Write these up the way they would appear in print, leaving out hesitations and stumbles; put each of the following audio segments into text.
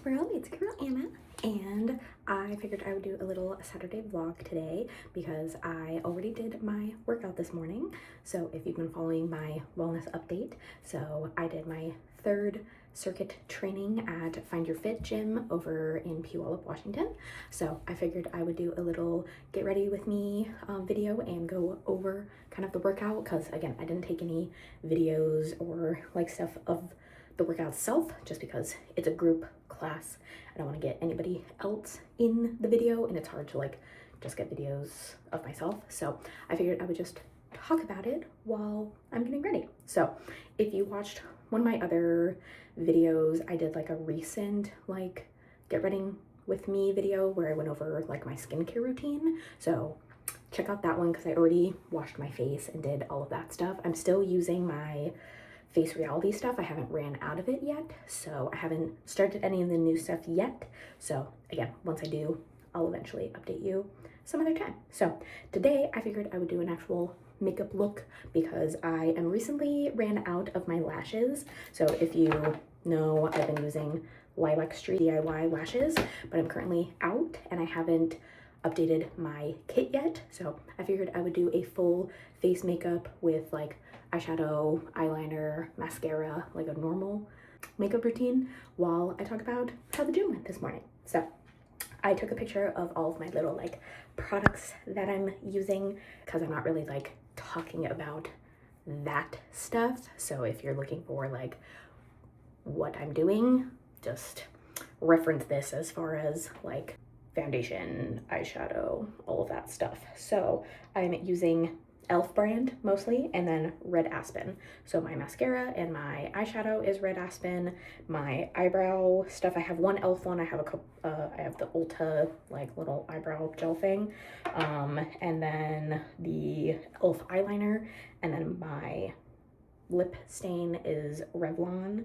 world, it's girl Anna, and I figured I would do a little Saturday vlog today because I already did my workout this morning. So if you've been following my wellness update, so I did my third circuit training at Find Your Fit gym over in Puyallup, Washington. So I figured I would do a little get ready with me video and go over kind of the workout because again, I didn't take any videos or like stuff of the workout itself just because it's a group class. I don't want to get anybody else in the video and it's hard to like just get videos of myself. So I figured I would just talk about it while I'm getting ready. So if you watched one of my other videos, I did like a recent like get ready with me video where I went over like my skincare routine. So check out that one because I already washed my face and did all of that stuff. I'm still using my face reality stuff. I haven't ran out of it yet, so I haven't started any of the new stuff yet. So again, once I do, I'll eventually update you some other time. So today I figured I would do an actual makeup look because I am recently ran out of my lashes. So if you know, I've been using Lilac Street DIY lashes, but I'm currently out and I haven't updated my kit yet. So I figured I would do a full face makeup with like eyeshadow, eyeliner, mascara, like a normal makeup routine while I talk about how the gym went this morning. So I took a picture of all of my little like products that I'm using because I'm not really like talking about that stuff. So if you're looking for like what I'm doing, just reference this as far as like foundation, eyeshadow, all of that stuff. So I'm using e.l.f. brand mostly, and then Red Aspen. So my mascara and my eyeshadow is Red Aspen. My eyebrow stuff, I have one e.l.f. one. I have a couple. I have the Ulta like little eyebrow gel thing, and then the e.l.f. eyeliner, and then my lip stain is Revlon,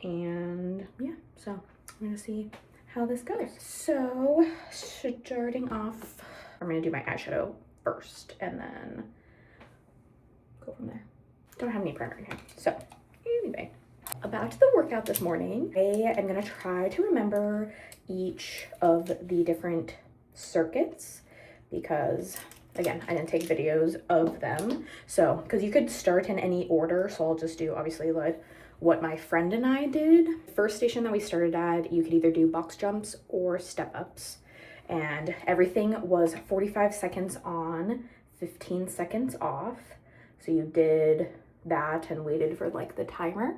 and yeah. So I'm gonna see how this goes. So starting off, I'm gonna do my eyeshadow first, and then go from there. Don't have any primer in here. So anyway, about the workout this morning, I am gonna try to remember each of the different circuits because again, I didn't take videos of them. So, because you could start in any order, so I'll just do obviously like what my friend and I did. First station that we started at, you could either do box jumps or step ups. And everything was 45 seconds on, 15 seconds off. So you did that and waited for like the timer.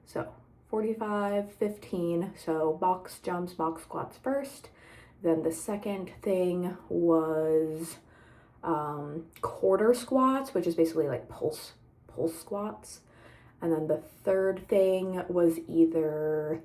So 45, 15, so box jumps, box squats first. Then the second thing was quarter squats, which is basically like pulse squats. And then the third thing was either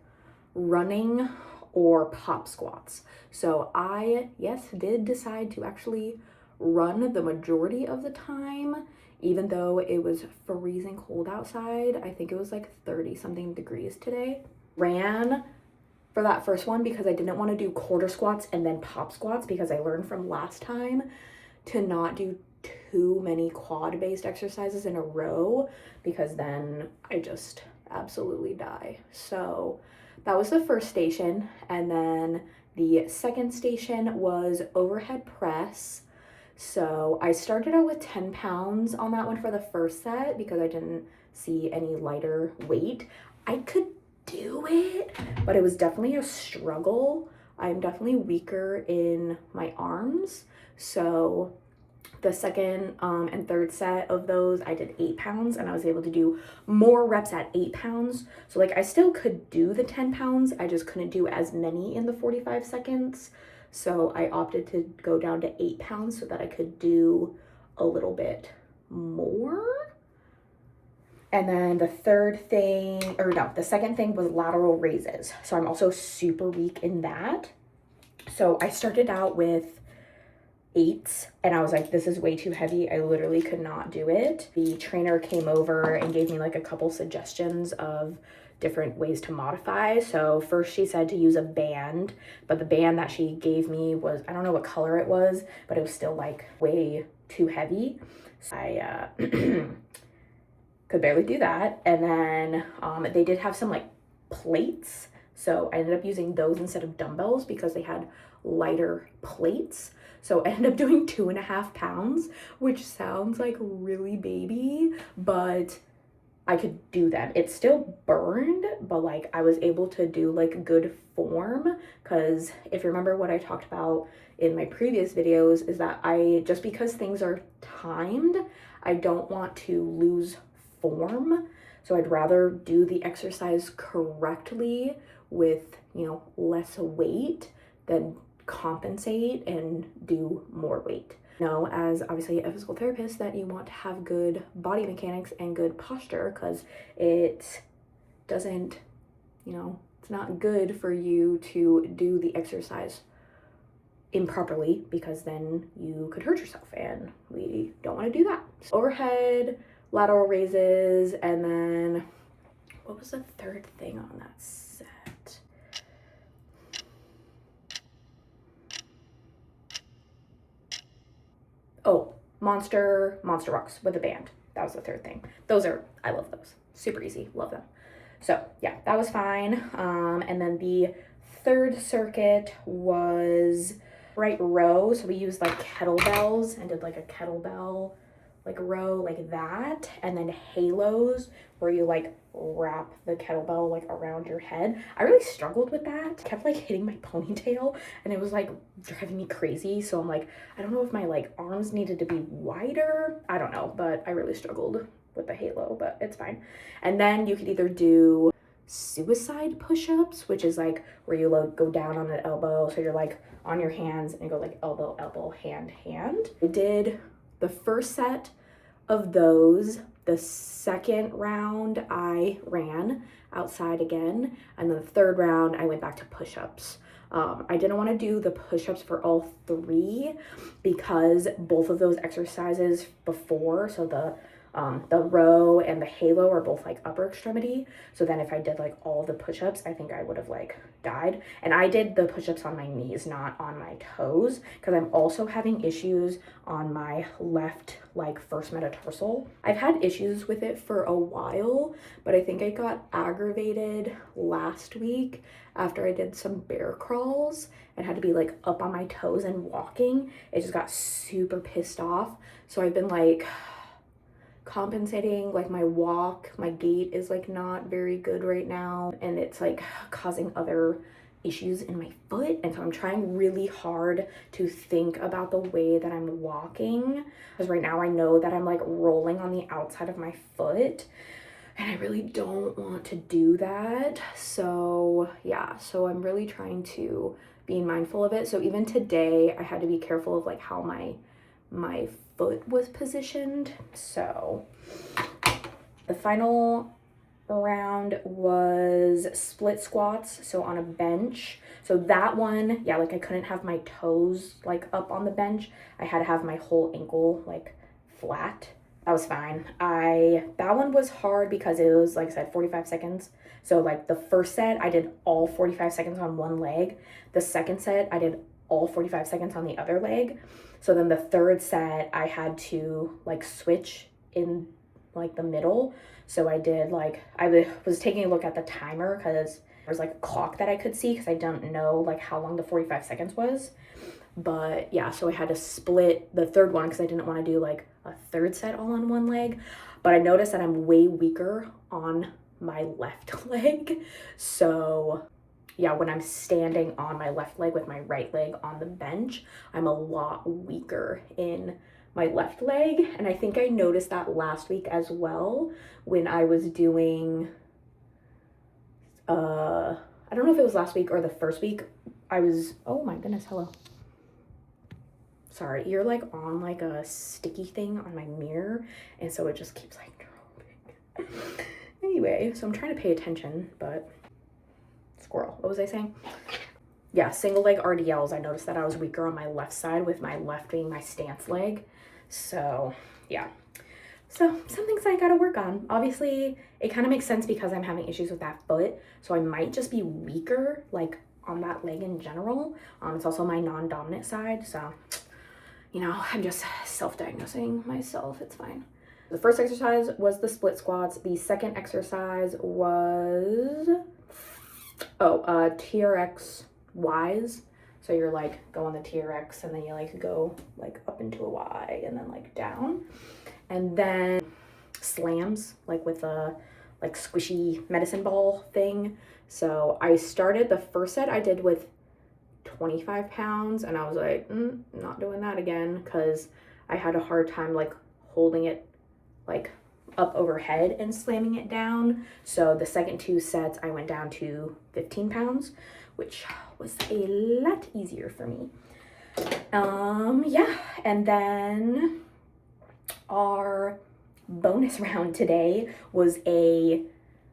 running or pop squats. So I, yes, did decide to actually run the majority of the time, even though it was freezing cold outside. I think it was like 30 something degrees today. Ran for that first one because I didn't want to do quarter squats and then pop squats because I learned from last time to not do too many quad based exercises in a row because then I just absolutely die. So that was the first station, and then the second station was overhead press. So I started out with 10 pounds on that one for the first set because I didn't see any lighter weight. I could do it, but it was definitely a struggle. I'm definitely weaker in my arms. So the second and third set of those, I did 8 pounds and I was able to do more reps at 8 pounds. So like I still could do the 10 pounds. I just couldn't do as many in the 45 seconds. So I opted to go down to 8 pounds so that I could do a little bit more. And then the second thing was lateral raises. So I'm also super weak in that. So I started out with 8s and I was like, this is way too heavy. I literally could not do it. The trainer came over and gave me like a couple suggestions of different ways to modify. So first she said to use a band, but the band that she gave me was, I don't know what color it was, but it was still like way too heavy. So I could barely do that. And then they did have some like plates So I ended up using those instead of dumbbells because they had lighter plates. So I ended up doing 2.5 pounds, which sounds like really baby, but I could do that. It still burned, but like I was able to do like good form, because if you remember what I talked about in my previous videos is that just because things are timed, I don't want to lose form. So I'd rather do the exercise correctly with, less weight than compensate and do more weight. Know, as obviously a physical therapist, that you want to have good body mechanics and good posture, because it doesn't, it's not good for you to do the exercise improperly, because then you could hurt yourself, and we don't want to do that. Overhead, lateral raises, and then what was the third thing on that set? Oh, monster rocks with a band. That was the third thing. I love those. Super easy, love them. So yeah, that was fine. And then the third circuit was right row. So we used like kettlebells and did like a kettlebell like row like that, and then halos where you like wrap the kettlebell like around your head. I really struggled with that. I kept like hitting my ponytail and it was like driving me crazy. So I'm like, I don't know if my like arms needed to be wider. I don't know, but I really struggled with the halo, but it's fine. And then you could either do suicide push-ups, which is like where you like go down on an elbow, so you're like on your hands and go like elbow, elbow, hand, hand. I did the first set of those. The second round I ran outside again, and then the third round I went back to push-ups. I didn't want to do the push-ups for all three because both of those exercises before, so the row and the halo are both like upper extremity. So then if I did like all the push-ups, I think I would have like died. And I did the push-ups on my knees, not on my toes, because I'm also having issues on my left like first metatarsal. I've had issues with it for a while, but I think I got aggravated last week after I did some bear crawls and had to be like up on my toes and walking. It just got super pissed off. So I've been like compensating, like my gait is like not very good right now, and it's like causing other issues in my foot. And so I'm trying really hard to think about the way that I'm walking, because right now I know that I'm like rolling on the outside of my foot and I really don't want to do that. So yeah, so I'm really trying to be mindful of it. So even today I had to be careful of like how my foot was positioned. So the final round was split squats, so on a bench. So that one, yeah, like I couldn't have my toes like up on the bench. I had to have my whole ankle like flat. That was fine. That one was hard because it was, like I said, 45 seconds. So like the first set I did all 45 seconds on one leg. The second set I did all 45 seconds on the other leg. So then the third set I had to like switch in like the middle. So I did like, I was taking a look at the timer because there was like a clock that I could see, because I don't know like how long the 45 seconds was. But yeah, so I had to split the third one because I didn't want to do like a third set all on one leg. But I noticed that I'm way weaker on my left leg. So yeah, when I'm standing on my left leg with my right leg on the bench, I'm a lot weaker in my left leg. And I think I noticed that last week as well when I was doing, I don't know if it was last week or the first week. Oh my goodness, hello. Sorry, you're like on like a sticky thing on my mirror, and so it just keeps like dropping. Anyway, so I'm trying to pay attention, but squirrel, what was I saying? Yeah, single leg RDLs, I noticed that I was weaker on my left side, with my left being my stance leg. So yeah, so some things I gotta work on. Obviously, it kind of makes sense because I'm having issues with that foot, so I might just be weaker like on that leg in general. It's also my non-dominant side, so I'm just self-diagnosing myself. It's fine. The first exercise was the split squats. The second exercise was TRX Ys. So you're like go on the TRX and then you like go like up into a Y and then like down. And then slams, like with a like squishy medicine ball thing. So I started the first set I did with 25 pounds and I was like, not doing that again, because I had a hard time like holding it like up overhead and slamming it down. So the second two sets I went down to 15 pounds, which was a lot easier for me. Yeah, and then our bonus round today was a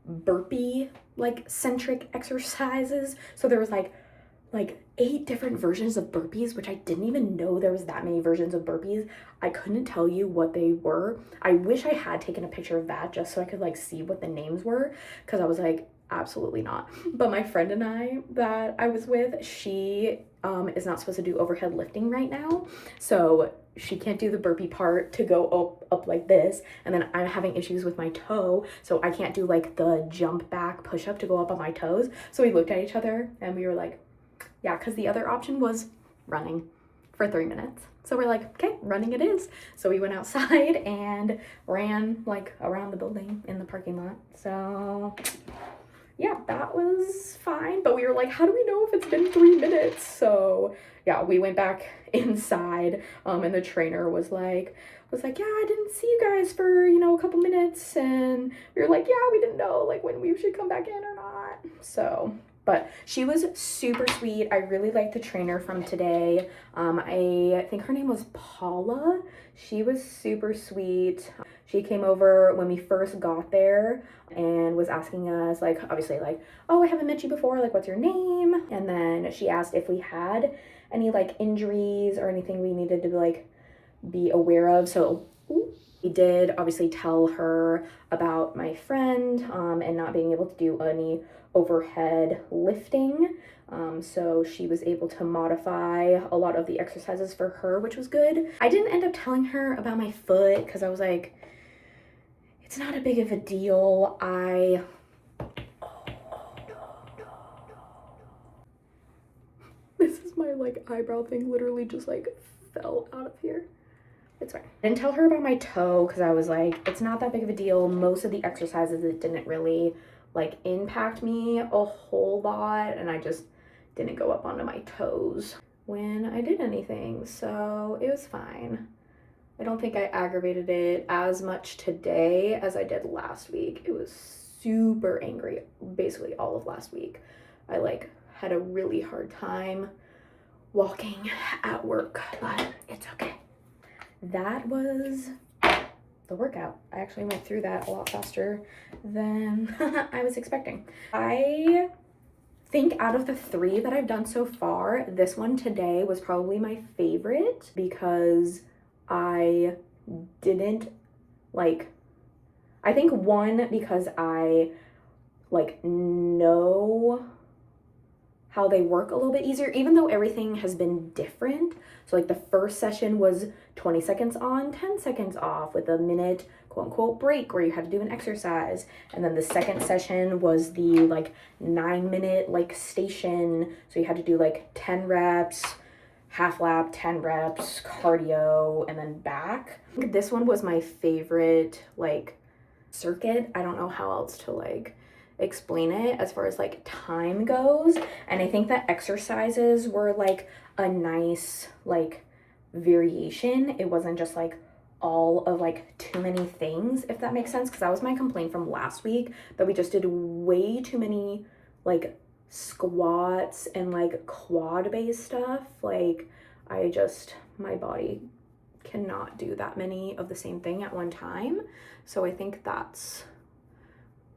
burpee like centric exercises. So there was like 8 different versions of burpees, which I didn't even know there was that many versions of burpees. I couldn't tell you what they were. I wish I had taken a picture of that just so I could like see what the names were, because I was like, absolutely not. But my friend and I that I was with, she is not supposed to do overhead lifting right now, so she can't do the burpee part to go up like this, and then I'm having issues with my toe, so I can't do like the jump back push up to go up on my toes. So we looked at each other and we were like, yeah, because the other option was running for 3 minutes. So we're like, okay, running it is. So we went outside and ran like around the building in the parking lot. So yeah, that was fine. But we were like, how do we know if it's been 3 minutes? So yeah, we went back inside, and the trainer was like, yeah, I didn't see you guys for, a couple minutes. And we were like, yeah, we didn't know like when we should come back in or not. So, but she was super sweet. I really liked the trainer from today. I think her name was Paula. She was super sweet. She came over when we first got there and was asking us, like, obviously, like, oh, I haven't met you before, like, what's your name? And then she asked if we had any, like, injuries or anything we needed to, like, be aware of. So we did obviously tell her about my friend and not being able to do any overhead lifting. So she was able to modify a lot of the exercises for her, which was good. I didn't end up telling her about my foot because I was like, it's not a big of a deal. This is my like eyebrow thing literally just like fell out of here. It's fine. I didn't tell her about my toe because I was like, it's not that big of a deal. Most of the exercises, it didn't really like impact me a whole lot, and I just didn't go up onto my toes when I did anything, so it was fine. I don't think I aggravated it as much today as I did last week. It was super angry basically all of last week. I like had a really hard time walking at work, but it's okay. That was the workout. I actually went through that a lot faster than I was expecting. I think out of the 3 that I've done so far, this one today was probably my favorite because I didn't like, I think one, because I like know how they work a little bit easier, even though everything has been different. So like the first session was 20 seconds on, 10 seconds off with a minute quote unquote break where you had to do an exercise. And then the second session was the like 9-minute like station. So you had to do like 10 reps, half lap, 10 reps, cardio, and then back. This one was my favorite like circuit. I don't know how else to like explain it as far as like time goes, and I think that exercises were like a nice like variation. It wasn't just like all of like too many things, if that makes sense, because that was my complaint from last week, that we just did way too many like squats and like quad based stuff. Like my body cannot do that many of the same thing at one time, so I think that's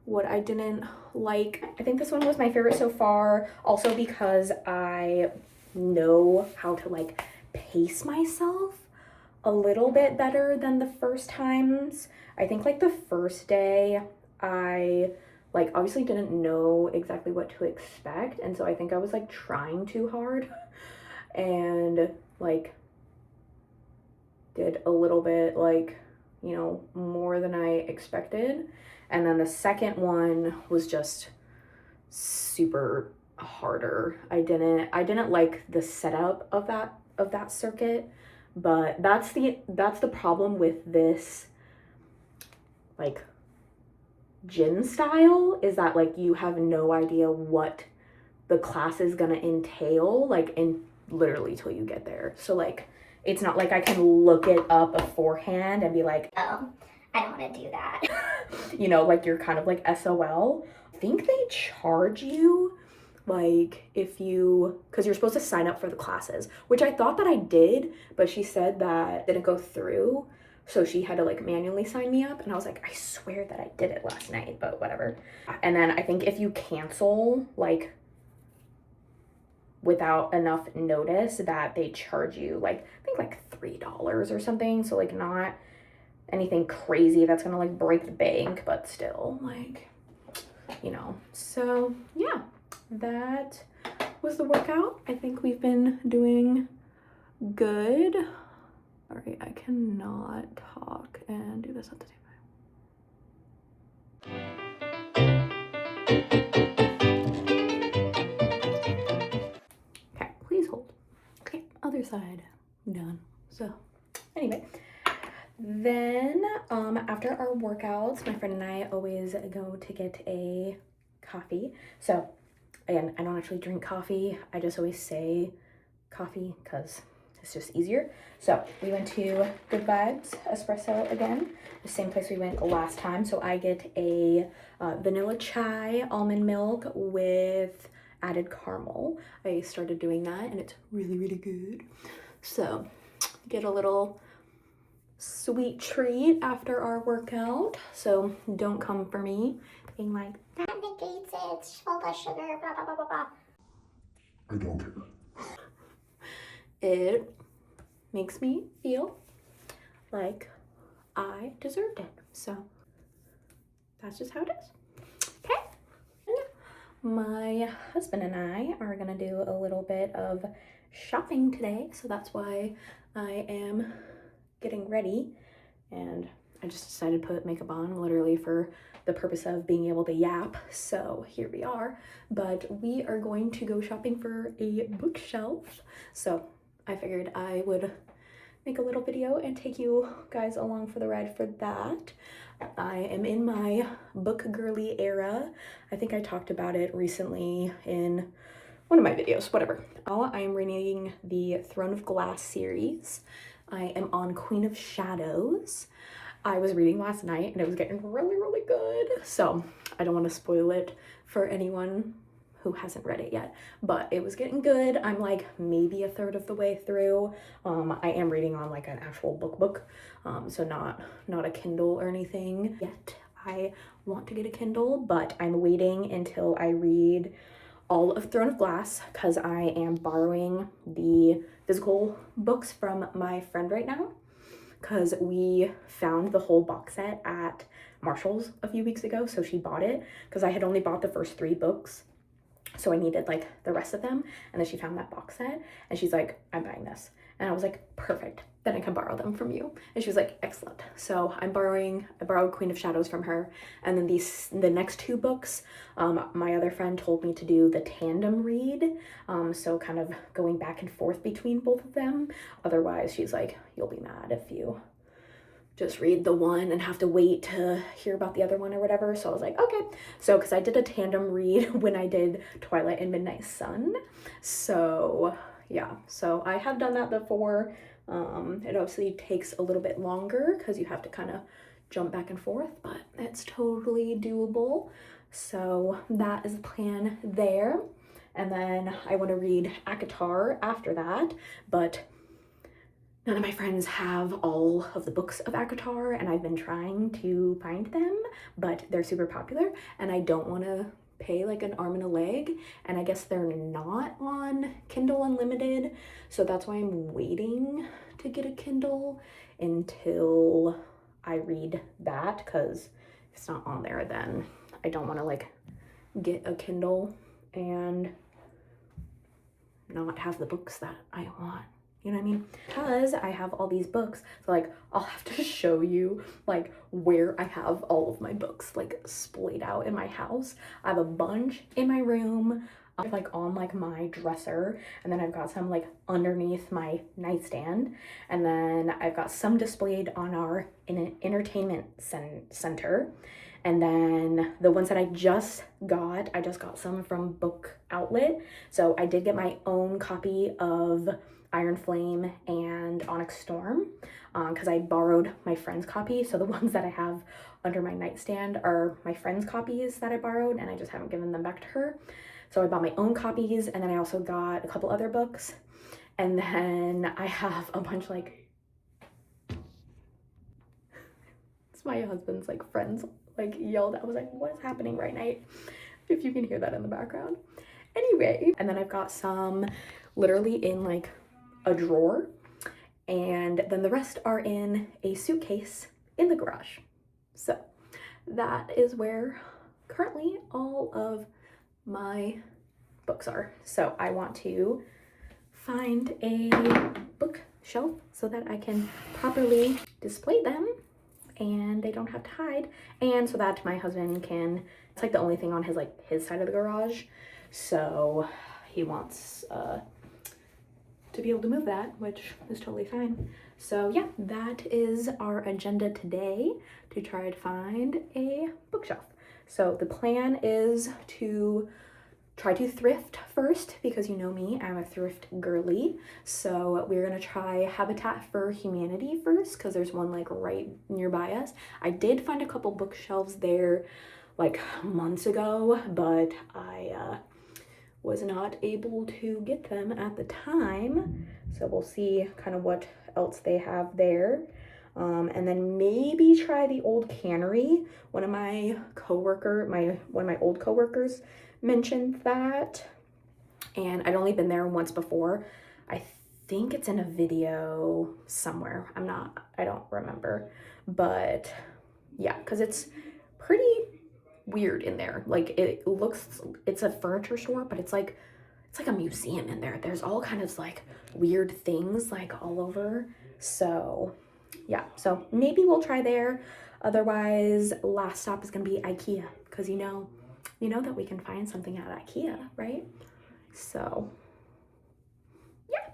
what I didn't like. I think this one was my favorite so far, also because I know how to like pace myself a little bit better than the first times. I think like the first day I like obviously didn't know exactly what to expect, and so I think I was like trying too hard and like did a little bit like, more than I expected. And then the second one was just super harder. I didn't like the setup of that circuit, but that's the problem with this like gym style, is that like you have no idea what the class is gonna entail, like in literally till you get there. So like it's not like I can look it up beforehand and be like, oh, I don't want to do that. You know, like you're kind of like SOL. I think they charge you like if you, because you're supposed to sign up for the classes, which I thought that I did, but she said that didn't go through. So she had to like manually sign me up, and I was like, I swear that I did it last night, but whatever. And then I think if you cancel like without enough notice, that they charge you like I think like $3 or something. So like not anything crazy that's gonna like break the bank, but still like, you know. So yeah, that was the workout. I think we've been doing good. All right, I cannot talk and do this at the same time. Okay, please hold. Okay, other side, done. So anyway, then after our workouts, my friend and I always go to get a coffee. So again, I don't actually drink coffee. I just always say coffee because it's just easier. So we went to Good Vibes Espresso again, the same place we went last time. So I get a vanilla chai almond milk with added caramel. I started doing that and it's really, really good. So get a little sweet treat after our workout. So don't come for me being like, that negates it, it's full of sugar, blah, blah, blah, blah, blah. I don't care. It makes me feel like I deserved it. So that's just how it is. Okay. My husband and I are gonna do a little bit of shopping today. So that's why I am getting ready. And I just decided to put makeup on literally for the purpose of being able to yap. So here we are. But we are going to go shopping for a bookshelf. So I figured I would make a little video and take you guys along for the ride for that. I am in my book girly era. I think I talked about it recently in one of my videos, whatever. I am reading the Throne of Glass series. I am on Queen of Shadows. I was reading last night and it was getting really, really good. So I don't want to spoil it for anyone who hasn't read it yet, but it was getting good. I'm like maybe a third of the way through. I am reading on like an actual book, so not a Kindle or anything yet. I want to get a Kindle, but I'm waiting until I read all of Throne of Glass because I am borrowing the physical books from my friend right now, because we found the whole box set at Marshall's a few weeks ago. So she bought it because I had only bought the first 3 books. So I needed like the rest of them. And then she found that box set and she's like, I'm buying this. And I was like, perfect. Then I can borrow them from you. And she was like, excellent. So I borrowed Queen of Shadows from her. And then the next 2 books, my other friend told me to do the tandem read. So kind of going back and forth between both of them. Otherwise, she's like, you'll be mad if you just read the one and have to wait to hear about the other one or whatever. So I was like, okay. So, because I did a tandem read when I did Twilight and Midnight Sun. So yeah, so I have done that before. It obviously takes a little bit longer because you have to kind of jump back and forth, but it's totally doable. So that is the plan there. And then I want to read ACOTAR after that, but none of my friends have all of the books of ACOTAR, and I've been trying to find them, but they're super popular, and I don't want to pay like an arm and a leg, and I guess they're not on Kindle Unlimited, so that's why I'm waiting to get a Kindle until I read that, because if it's not on there, then I don't want to like get a Kindle and not have the books that I want, You know what I mean? Because I have all these books, so like I'll have to show you like where I have all of my books like splayed out in my house. I have a bunch in my room, like on like my dresser, and then I've got some like underneath my nightstand, and then I've got some displayed on our entertainment center. And then the ones that I just got some from Book Outlet. So I did get my own copy of Iron Flame and Onyx Storm because I borrowed my friend's copy. So the ones that I have under my nightstand are my friend's copies that I borrowed, and I just haven't given them back to her. So I bought my own copies, and then I also got a couple other books. And then I have a bunch like, it's my husband's like friends like yelled. I was like, what is happening right now? If you can hear that in the background. Anyway, and then I've got some literally in like a drawer, and then the rest are in a suitcase in the garage. So that is where currently all of my books are. So I want to find a bookshelf so that I can properly display them and they don't have to hide, and so that my husband can, it's like the only thing on his side of the garage, so he wants to be able to move that, which is totally fine. So yeah, that is our agenda today, to try to find a bookshelf. So the plan is to try to thrift first, because you know me, I'm a thrift girly. So we're gonna try Habitat for Humanity first, because there's one like right nearby us. I did find a couple bookshelves there like months ago, but I was not able to get them at the time. So we'll see kind of what else they have there. And then maybe try the Old Cannery. One of my old coworkers mentioned that, and I'd only been there once before. I think it's in a video somewhere. I don't remember, but yeah, because it's pretty weird in there. Like it's a furniture store, but it's like a museum in there. There's all kind of like weird things like all over. So yeah, so maybe we'll try there. Otherwise, last stop is gonna be IKEA, because you know that we can find something at IKEA, right? So yeah,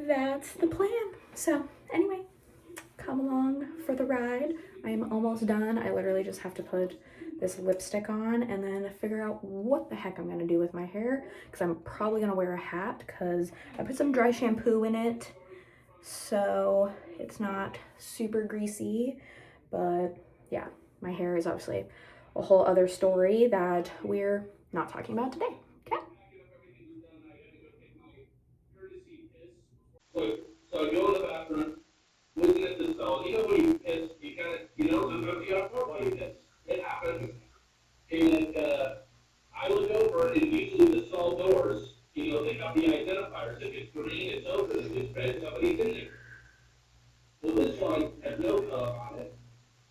that's the plan. So anyway, come along for the ride. I am almost done. I literally just have to put this lipstick on and then figure out what the heck I'm gonna do with my hair, because I'm probably gonna wear a hat because I put some dry shampoo in it so it's not super greasy. But yeah, my hair is obviously a whole other story that we're not talking about today. Okay. So I go to the bathroom, looking at the stall. You know when you piss, you kind of, sometimes you got to when you piss. It happens. And I look over, and usually the stall doors, they have the identifiers. If it's green, it's open. If it's red, somebody's in there. Well, this one had no color on it.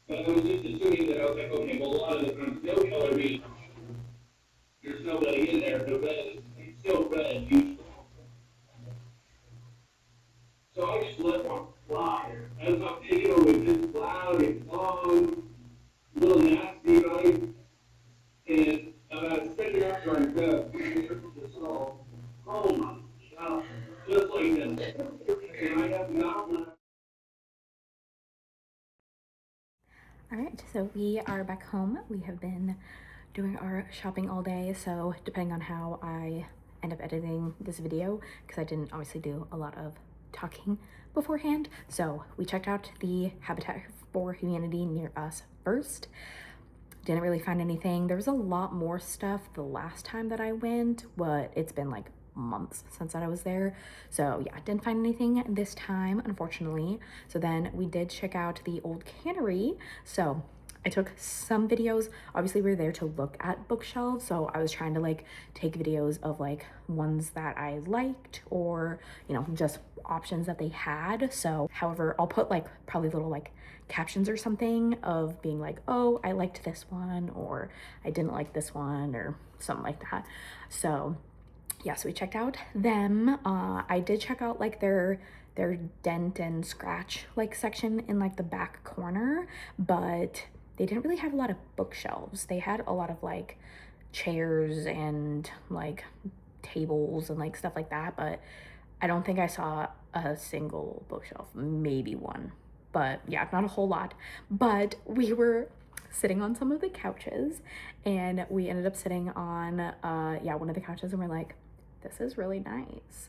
But I was just assuming that I was like, okay, well, a lot of the times no color means there's nobody in there. The red is still red usually. So I just let one fly. As I'm taking over with this loud and long, little nasty, right? And about 6 after I go, the stall, oh my God, just like this. And I have not left. All right, so we are back home. We have been doing our shopping all day, so depending on how I end up editing this video, because I didn't obviously do a lot of talking beforehand. So we checked out the Habitat for Humanity near us first. Didn't really find anything. There was a lot more stuff the last time that I went, but it's been like months since I was there. So yeah, didn't find anything this time, unfortunately. So then we did check out the Old Cannery. So I took some videos. Obviously we were there to look at bookshelves, so I was trying to like take videos of like ones that I liked, or just options that they had. So however, I'll put like probably little like captions or something of being like, oh, I liked this one, or I didn't like this one, or something like that. So yeah, so we checked out them. I did check out like their dent and scratch like section in like the back corner, but they didn't really have a lot of bookshelves. They had a lot of like chairs and like tables and like stuff like that, but I don't think I saw a single bookshelf, maybe one. But yeah, not a whole lot. But we were sitting on some of the couches, and we ended up sitting on one of the couches, and we're like, this is really nice.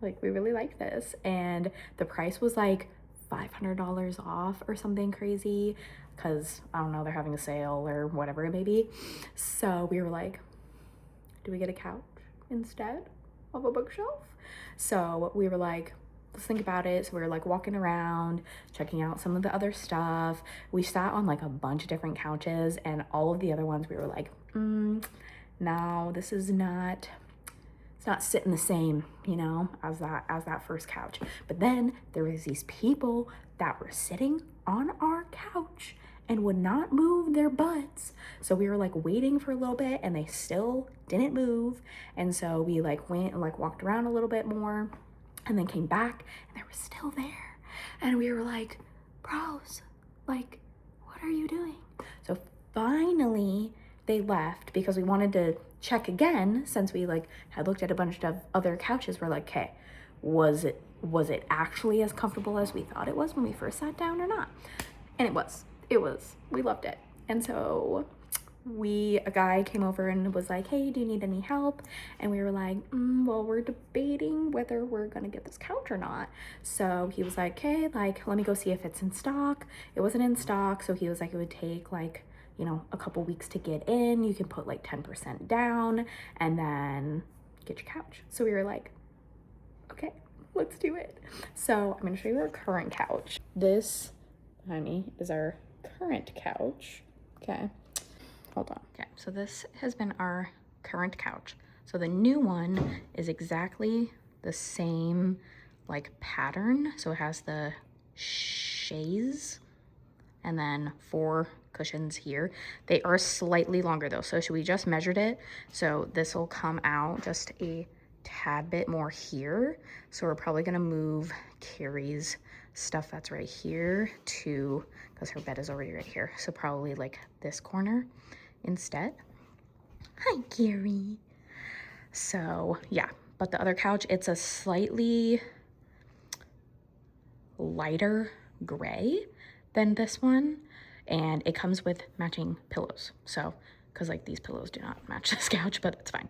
Like, we really like this. And the price was like $500 off or something crazy, because I don't know, they're having a sale or whatever it may be. So we were like, do we get a couch instead of a bookshelf? So we were like, let's think about it. So we were like walking around, checking out some of the other stuff. We sat on like a bunch of different couches, and all of the other ones we were like, no, this is not, it's not sitting the same, you know, as that first couch. But then there was these people that were sitting on our couch and would not move their butts. So we were like waiting for a little bit, and they still didn't move. And so we like went and like walked around a little bit more, and then came back, and they were still there. And we were like, bros, like, what are you doing? So finally they left, because we wanted to check again, since we like had looked at a bunch of other couches. We're like, okay, was it actually as comfortable as we thought it was when we first sat down or not? And it was, we loved it. And so a guy came over and was like, hey, do you need any help? And we were like, well, we're debating whether we're gonna get this couch or not. So he was like, okay, like, let me go see if it's in stock. It wasn't in stock, so he was like, it would take like, you know, a couple weeks to get in. You can put like 10% down and then get your couch. So we were like, okay, let's do it. So I'm gonna show you our current couch. This behind me is our current couch. Okay, hold on. Okay, so this has been our current couch. So the new one is exactly the same like pattern. So it has the chaise and then 4 cushions here. They are slightly longer though. So we just measured it. So this will come out just a tad bit more here. So we're probably gonna move Carrie's stuff that's right here to, because her bed is already right here. So probably like this corner instead. Hi, Carrie. So yeah, but the other couch, it's a slightly lighter gray than this one, and it comes with matching pillows. So, because like these pillows do not match this couch, but it's fine.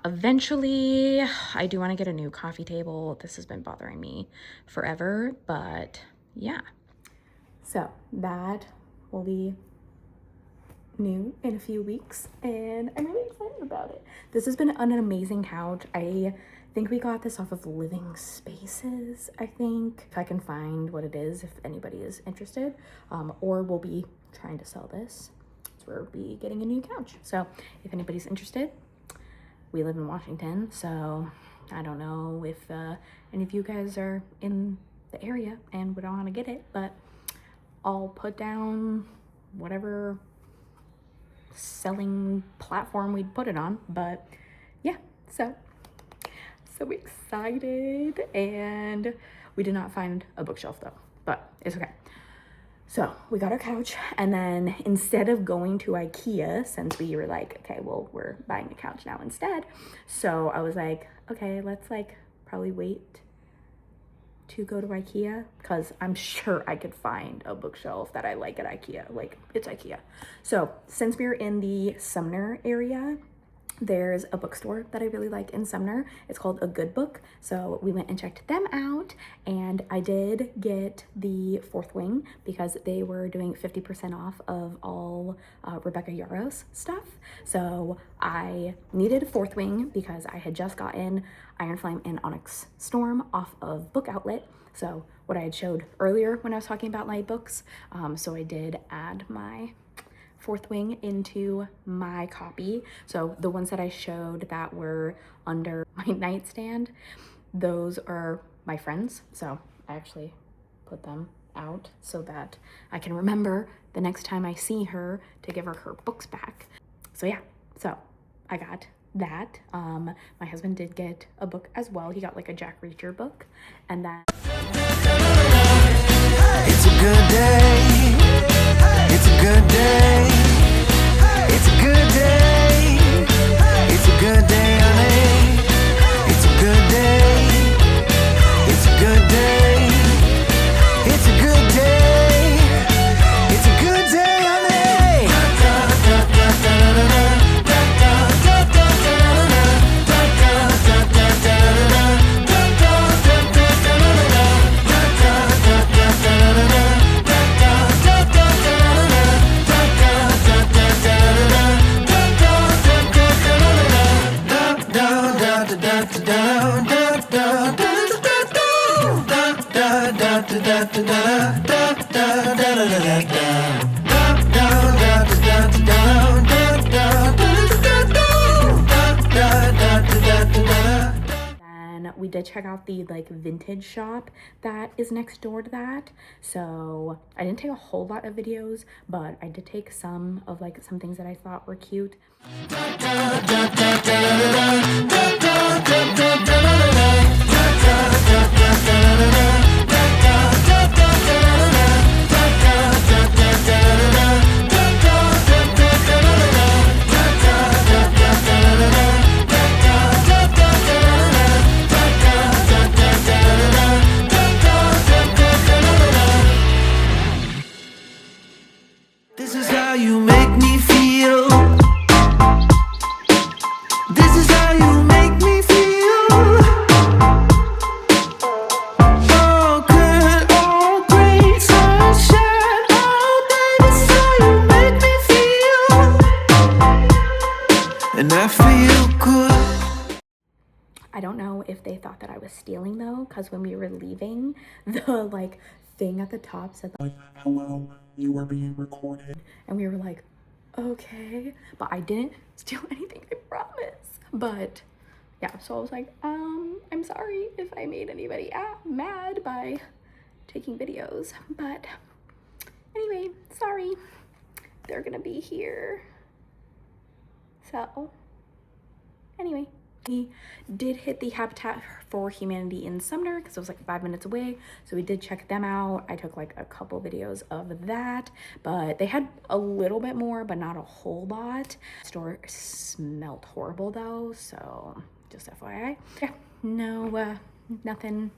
Eventually, I do want to get a new coffee table. This has been bothering me forever, but yeah. So that will be new in a few weeks, and I'm really excited about it. This has been an amazing couch. I think we got this off of Living Spaces, I think, if I can find what it is, if anybody is interested, or we'll be trying to sell this. So we'll be getting a new couch. So if anybody's interested, we live in Washington, so I don't know if any of you guys are in the area and would want to get it, but I'll put down whatever selling platform we'd put it on. But yeah, so excited. And we did not find a bookshelf though, but it's okay. So we got our couch, and then instead of going to IKEA, since we were like, okay, well, we're buying a couch now instead, so I was like, okay, let's like probably wait to go to IKEA, because I'm sure I could find a bookshelf that I like at IKEA. Like, it's IKEA. So since we were in the Sumner area, there's a bookstore that I really like in Sumner. It's called A Good Book. So we went and checked them out, and I did get the Fourth Wing because they were doing 50% off of all Rebecca Yarros stuff. So I needed a Fourth Wing because I had just gotten Iron Flame and Onyx Storm off of Book Outlet. So what I had showed earlier when I was talking about my books. So I did add my Fourth Wing into my copy. So the ones that I showed that were under my nightstand, those are my friends. So I actually put them out so that I can remember the next time I see her to give her her books back. So yeah, so I got that. My husband did get a book as well. He got like a Jack Reacher book, and then It's a good day. It's a good day. It's a good day. It's a good day, honey. It's a good day. It's a good day. It's a good day. It's a good day, honey. then we did check out the like vintage shop that is next door to that. So I didn't take a whole lot of videos, but I did take some of like some things that I thought were cute. This is how you make me feel. This is how you make me feel. All good, all great, sunshine all day. This is how you make me feel. And I feel good. I don't know if they thought that I was stealing though, because when we were leaving, the like thing at the top said like, Hello, you are being recorded. and we were like, okay, but I didn't steal anything, I promise. But yeah, so I was like, I'm sorry if I made anybody mad by taking videos, but anyway, sorry, they're gonna be here. So anyway, we did hit the Habitat for Humanity in Sumner because it was like 5 minutes away, so we did check them out. I took like a couple videos of that, but they had a little bit more, but not a whole lot. Store smelled horrible though, so just FYI. Yeah, no, nothing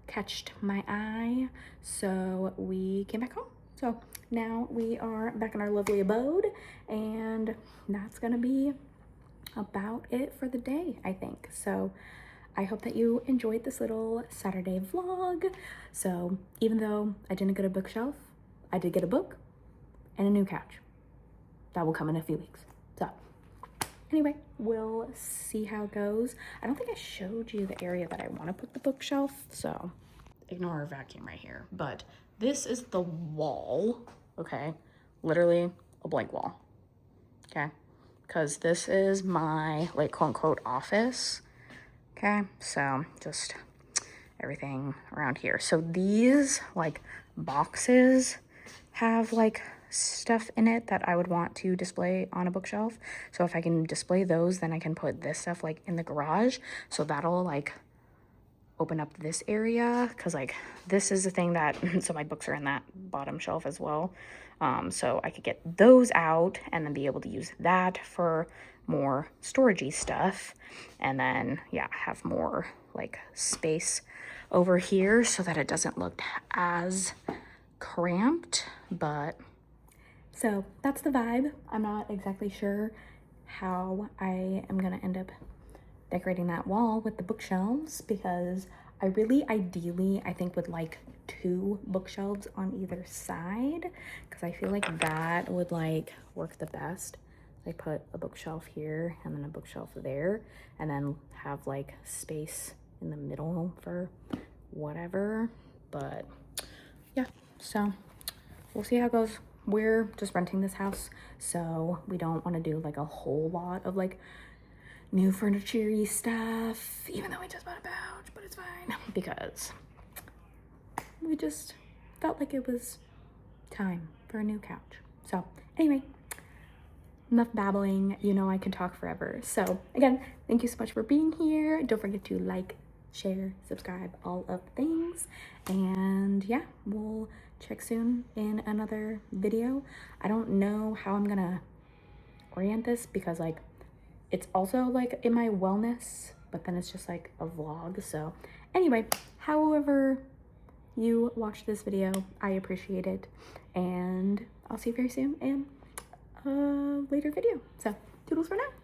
catched my eye, so we came back home. So now we are back in our lovely abode, and that's gonna be about it for the day, I think. So I hope that you enjoyed this little Saturday vlog. So even though I didn't get a bookshelf, I did get a book and a new couch that will come in a few weeks. So anyway, we'll see how it goes. I don't think I showed you the area that I want to put the bookshelf, so ignore our vacuum right here. But this is the wall, okay? Literally a blank wall, okay? Because this is my like quote unquote office, okay? So just everything around here. So these like boxes have like stuff in it that I would want to display on a bookshelf. So if I can display those, then I can put this stuff like in the garage. So that'll like open up this area, because like this is the thing that so my books are in that bottom shelf as well. So I could get those out and then be able to use that for more storagey stuff, and then yeah, have more like space over here so that it doesn't look as cramped. But so that's the vibe. I'm not exactly sure how I am gonna end up decorating that wall with the bookshelves, because I really ideally I think would like 2 bookshelves on either side, because I feel like that would like work the best. I put a bookshelf here and then a bookshelf there, and then have like space in the middle for whatever. But yeah, so we'll see how it goes. We're just renting this house, so we don't want to do like a whole lot of like new furniture-y stuff, even though we just bought a couch, but it's fine because we just felt like it was time for a new couch. So anyway, enough babbling. You know I can talk forever. So again, thank you so much for being here. Don't forget to like, share, subscribe, all of the things. And yeah, we'll check soon in another video. I don't know how I'm gonna orient this because like it's also like in my wellness, but then it's just like a vlog. So anyway, however you watch this video, I appreciate it, and I'll see you very soon in a later video. So toodles for now.